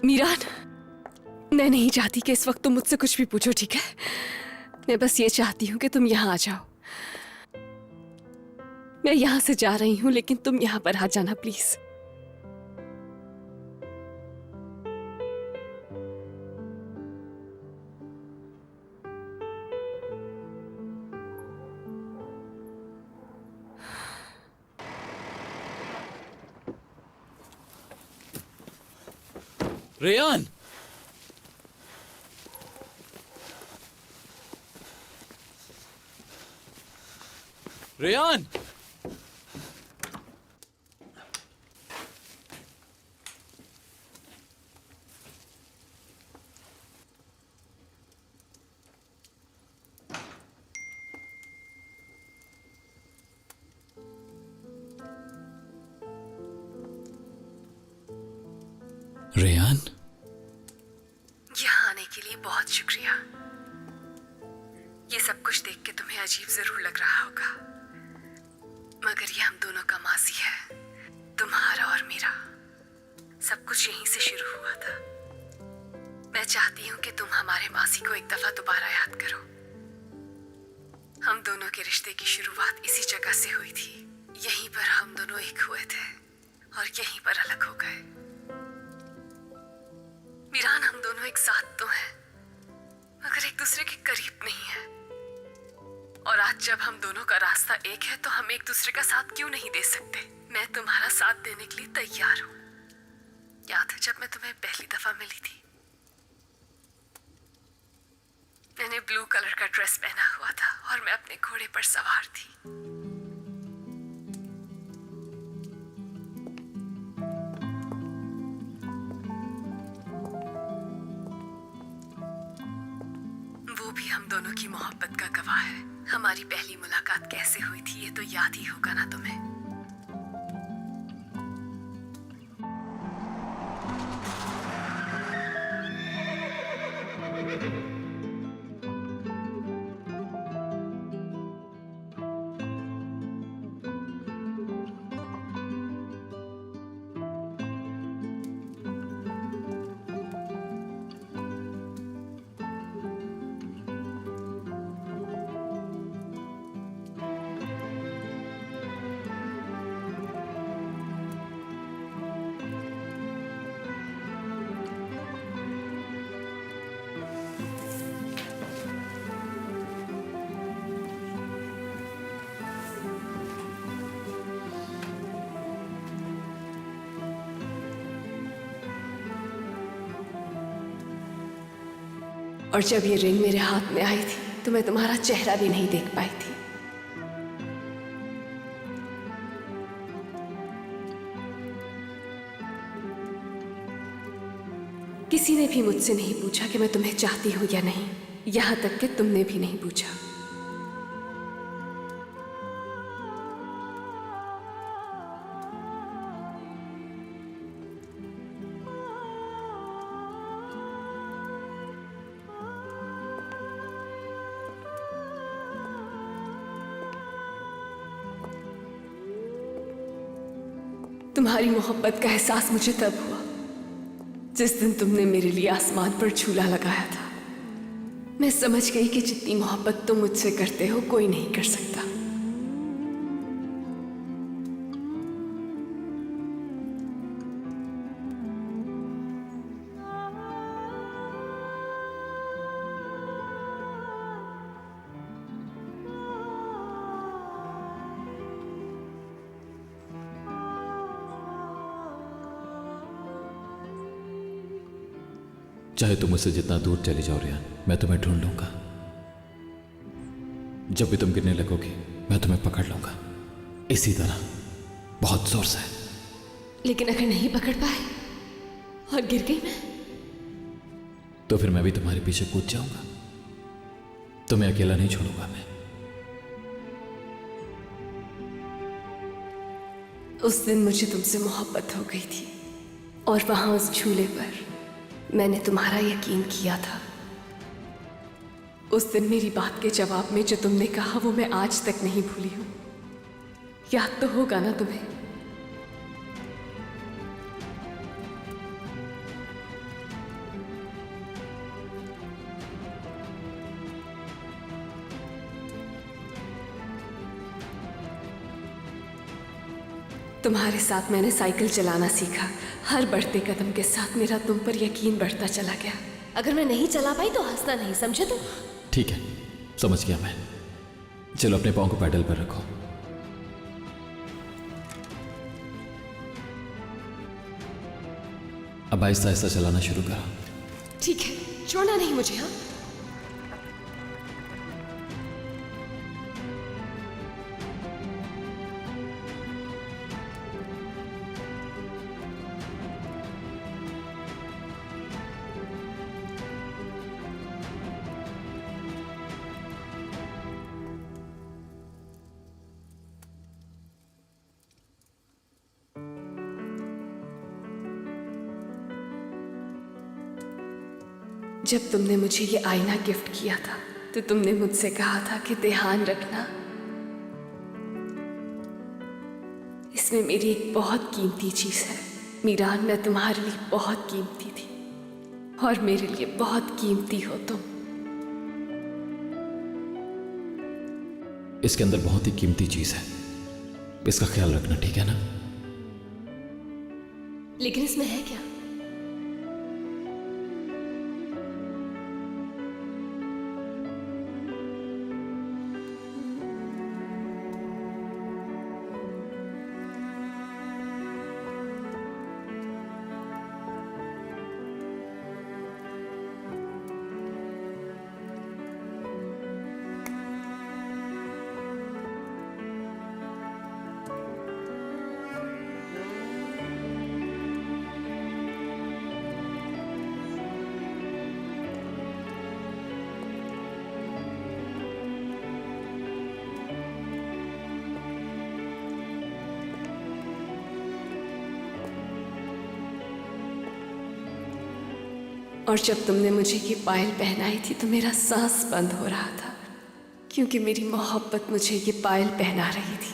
मीरान, मैं नहीं चाहती कि इस वक्त तुम मुझसे कुछ भी पूछो, ठीक है? मैं बस ये चाहती हूँ कि तुम यहाँ आ जाओ। मैं यहाँ से जा रही हूँ, लेकिन तुम यहाँ पर आ जाना प्लीज। रेयान, रेयान, रेयान, यहाँ आने के लिए बहुत शुक्रिया। ये सब कुछ देख के तुम्हें अजीब जरूर लग रहा होगा, मगर ये हम दोनों का माजी है, तुम्हारा और मेरा। सब कुछ यहीं से शुरू हुआ था। मैं चाहती हूँ कि तुम हमारे माजी को एक दफा दोबारा याद करो। हम दोनों के रिश्ते की शुरुआत इसी जगह से हुई थी। यहीं पर हम दोनों एक हुए थे और यहीं पर अलग हो गए। मीरान, हम दोनों एक साथ तो हैं, मगर एक दूसरे के करीब नहीं है। और आज जब हम दोनों का रास्ता एक है, तो हम एक दूसरे का साथ क्यों नहीं दे सकते? मैं तुम्हारा साथ देने के लिए तैयार हूँ। याद है जब मैं तुम्हें पहली दफा मिली थी? मैंने ब्लू कलर का ड्रेस पहना हुआ था और मैं अपने घोड़े पर सवार थी। वो भी हम दोनों की मोहब्बत का गवाह है। हमारी पहली मुलाकात कैसे हुई थी ये तो याद ही होगा ना तुम्हें? और जब ये रिंग मेरे हाथ में आई थी तो मैं तुम्हारा चेहरा भी नहीं देख पाई थी। किसी ने भी मुझसे नहीं पूछा कि मैं तुम्हें चाहती हूं या नहीं, यहां तक कि तुमने भी नहीं पूछा। तुम्हारी मोहब्बत का एहसास मुझे तब हुआ जिस दिन तुमने मेरे लिए आसमान पर झूला लगाया था। मैं समझ गई कि जितनी मोहब्बत तुम मुझसे करते हो कोई नहीं कर सकता। चाहे तुम मुझसे जितना दूर चले जाओ रेयान, मैं तुम्हें ढूंढ लूंगा। जब भी तुम गिरने लगोगी मैं तुम्हें पकड़ लूंगा, इसी तरह बहुत जोर से। लेकिन अगर नहीं पकड़ पाए और गिर गई मैं, तो फिर मैं भी तुम्हारे पीछे कूद जाऊंगा। तुम्हें अकेला नहीं छोड़ूंगा मैं। उस दिन मुझे तुमसे मोहब्बत हो गई थी और वहां उस झूले पर मैंने तुम्हारा यकीन किया था। उस दिन मेरी बात के जवाब में जो तुमने कहा वो मैं आज तक नहीं भूली हूं। याद तो होगा ना तुम्हें? तुम्हारे साथ मैंने साइकिल चलाना सीखा। हर बढ़ते कदम के साथ मेरा तुम पर यकीन बढ़ता चला गया। अगर मैं नहीं चला पाई तो हंसना नहीं, समझे तुम? ठीक है, समझ गया मैं। चलो अपने पाँव को पैडल पर रखो। अब आहिस्ता आहिस्ता चलाना शुरू करो। ठीक है, छोड़ना नहीं मुझे। हाँ, जब तुमने मुझे ये आईना गिफ्ट किया था तो तुमने मुझसे कहा था कि ध्यान रखना, इसमें मेरी एक बहुत कीमती चीज है। मीरान, मैं तुम्हारे लिए बहुत कीमती थी और मेरे लिए बहुत कीमती हो तुम। इसके अंदर बहुत ही कीमती चीज है, इसका ख्याल रखना, ठीक है ना? लेकिन इसमें है क्या? और जब तुमने मुझे ये पायल पहनाई थी तो मेरा सांस बंद हो रहा था, क्योंकि मेरी मोहब्बत मुझे ये पायल पहना रही थी।